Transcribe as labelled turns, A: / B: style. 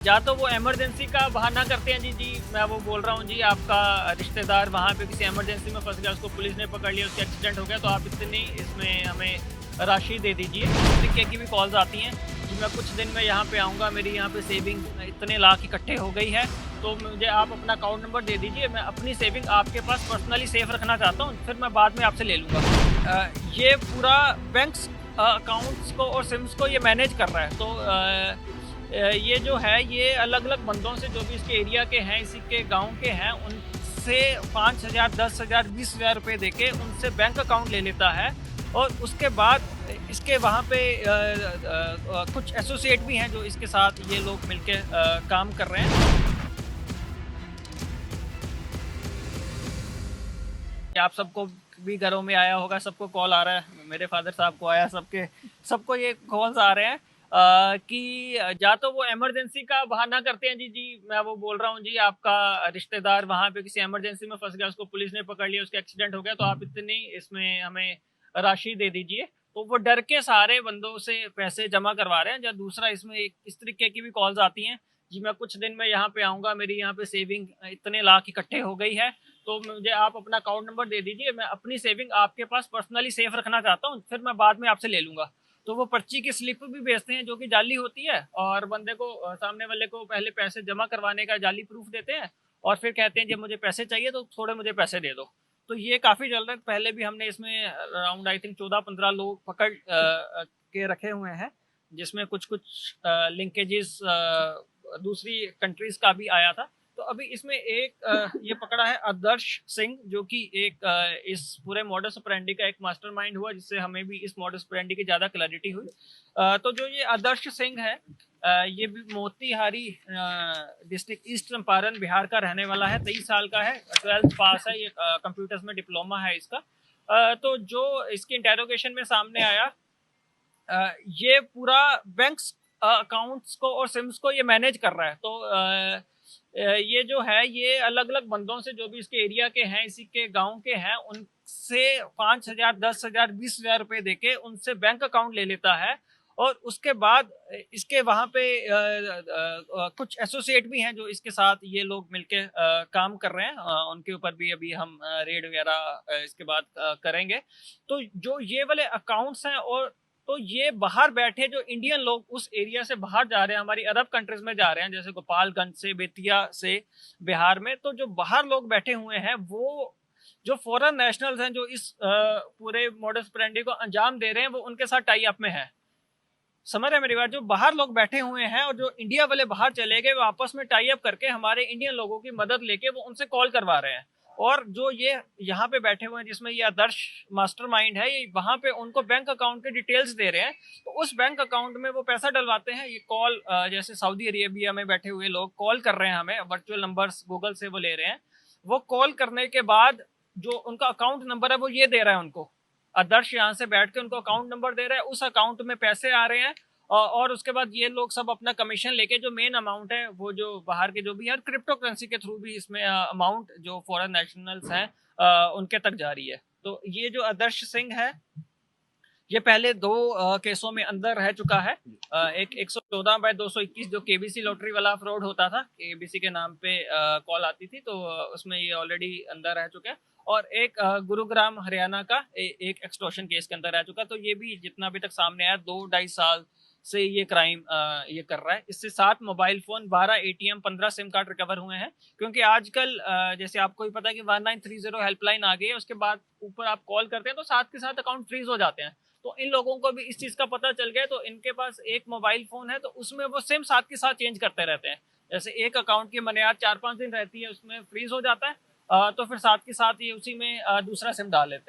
A: या तो वो इमरजेंसी का बहाना करते हैं, जी मैं वो बोल रहा हूँ जी, आपका रिश्तेदार वहाँ पे किसी इमरजेंसी में फंस गया, उसको पुलिस ने पकड़ लिया, उसका एक्सीडेंट हो गया, तो आप इतनी इसमें हमें राशि दे दीजिए। इस तरीके की भी कॉल्स आती हैं कि मैं कुछ दिन में यहाँ पे आऊँगा, मेरी यहाँ पे सेविंग इतने लाख इकट्ठे हो गई है, तो मुझे आप अपना अकाउंट नंबर दे दीजिए, मैं अपनी सेविंग आपके पास पर्सनली सेफ रखना चाहता हूँ, फिर मैं बाद में आपसे ले लूँगा। ये पूरा बैंक्स अकाउंट्स को और सिम्स को ये मैनेज कर रहा है। तो ये जो है ये अलग-अलग बंदों से, जो भी इसके एरिया के हैं, इसी के गाँव के हैं, उनसे 5,000, 10,000, 20,000 रुपए देके उनसे बैंक अकाउंट ले लेता है और उसके बाद इसके वहाँ पे कुछ एसोसिएट भी हैं जो इसके साथ ये लोग मिलके काम कर रहे हैं। आप सबको भी घरों में आया होगा, सबको कॉल आ रहा है, मेरे फादर साहब को आया, सबको ये कॉल्स आ रहे हैं कि या तो वो इमरजेंसी का बहाना करते हैं, जी मैं वो बोल रहा हूँ जी, आपका रिश्तेदार वहाँ पे किसी इमरजेंसी में फंस गया, उसको पुलिस ने पकड़ लिया, उसका एक्सीडेंट हो गया, तो आप इतनी इसमें हमें राशि दे दीजिए। तो वो डर के सारे बंदों से पैसे जमा करवा रहे हैं। या दूसरा इसमें एक इस तरीके की भी कॉल्स आती हैं, जी मैं कुछ दिन में यहाँ पे आऊँगा, मेरी यहाँ पे सेविंग इतने लाख इकट्ठे हो गई है, तो मुझे आप अपना अकाउंट नंबर दे दीजिए, मैं अपनी सेविंग आपके पास पर्सनली सेफ रखना चाहता हूँ, फिर मैं बाद में आपसे ले लूँगा। तो वो पर्ची की स्लिप भी भेजते हैं जो कि जाली होती है, और बंदे को सामने वाले को पहले पैसे जमा करवाने का जाली प्रूफ देते हैं और फिर कहते हैं जब मुझे पैसे चाहिए तो थोड़े मुझे पैसे दे दो। तो ये काफ़ी चल रहा है। पहले भी हमने इसमें अराउंड आई थिंक 14-15 लोग पकड़ के रखे हुए हैं, जिसमें कुछ लिंकेजेस दूसरी कंट्रीज का भी आया था। तो अभी इसमें एक ये पकड़ा है आदर्श सिंह, जो कि एक इस पूरे मॉडस ऑपरेंडी का एक मास्टरमाइंड हुआ, जिससे हमें भी इस मॉडस ऑपरेंडी की ज़्यादा क्लैरिटी हुई। तो जो ये आदर्श सिंह है, ये भी मोतिहारी डिस्ट्रिक्ट ईस्ट चंपारण बिहार का रहने वाला है, 23 साल का है, 12th पास है, ये कंप्यूटर्स में डिप्लोमा है इसका। तो जो इसकी इंटेरोगेशन में सामने आया, ये पूरा बैंक्स अकाउंट्स को और सिम्स को ये मैनेज कर रहा है। तो ये जो है ये अलग-अलग बंदों से, जो भी इसके एरिया के हैं, इसी के गाँव के हैं, उनसे 5,000, 10,000, 20,000 रुपए देके उनसे बैंक अकाउंट ले लेता है और उसके बाद इसके वहाँ पे कुछ एसोसिएट भी हैं जो इसके साथ ये लोग मिलके काम कर रहे हैं। उनके ऊपर भी अभी हम रेड वगैरह इसके बाद करेंगे। तो जो ये वाले अकाउंट्स हैं, और तो ये बाहर बैठे जो इंडियन लोग उस एरिया से बाहर जा रहे हैं, हमारी अरब कंट्रीज में जा रहे हैं, जैसे गोपालगंज से, बेतिया से, बिहार में, तो जो बाहर लोग बैठे हुए हैं, वो जो फॉरेन नेशनल्स हैं जो इस पूरे मॉडस ऑपरेंडी को अंजाम दे रहे हैं, वो उनके साथ टाई अप में है। समझ रहे मेरी बात? जो बाहर लोग बैठे हुए हैं और जो इंडिया वाले बाहर चले गए, वो आपस में टाई अप करके हमारे इंडियन लोगों की मदद लेके वो उनसे कॉल करवा रहे हैं। और जो ये यहाँ पे बैठे हुए हैं, जिसमें ये आदर्श मास्टरमाइंड है, ये वहां पे उनको बैंक अकाउंट के डिटेल्स दे रहे हैं, तो उस बैंक अकाउंट में वो पैसा डलवाते हैं। ये कॉल जैसे सऊदी अरेबिया में बैठे हुए लोग कॉल कर रहे हैं हमें, वर्चुअल नंबर्स गूगल से वो ले रहे हैं। वो कॉल करने के बाद जो उनका अकाउंट नंबर है वो ये दे रहा है उनको, आदर्श यहाँ से बैठ के उनको अकाउंट नंबर दे रहा है, उस अकाउंट में पैसे आ रहे हैं, और उसके बाद ये लोग सब अपना कमीशन लेके, जो मेन अमाउंट है वो जो बाहर के जो भी है, क्रिप्टो करेंसी के थ्रू भी इसमें अमाउंट जो फॉरेन नेशनल्स हैं उनके तक जा रही है। तो ये जो आदर्श सिंह है, ये पहले 2 केसों में अंदर रह चुका है। एक 114/221 जो केबीसी लॉटरी वाला फ्रॉड होता था, केबीसी के नाम पे कॉल आती थी, तो उसमें ये ऑलरेडी अंदर रह चुका है। और एक गुरुग्राम हरियाणा का एक एक्सटॉर्शन केस के अंदर रह चुका। तो ये भी जितना अभी तक सामने आया, 2-2.5 साल से ये क्राइम ये कर रहा है। इससे 7 mobile phone, 12 ATM, 15 SIM card recover हुए हैं। क्योंकि आजकल जैसे आपको भी पता है कि 1930 हेल्पलाइन आ गई है, उसके बाद ऊपर आप कॉल करते हैं तो साथ के साथ अकाउंट फ्रीज हो जाते हैं। तो इन लोगों को भी इस चीज का पता चल गया, तो इनके पास एक मोबाइल फोन है, तो उसमें वो सिम साथ के साथ चेंज करते रहते हैं। जैसे एक अकाउंट की मनियाद 4-5 दिन रहती है, उसमें फ्रीज हो जाता है, तो फिर साथ के साथ ये उसी में दूसरा सिम डाल लेते हैं।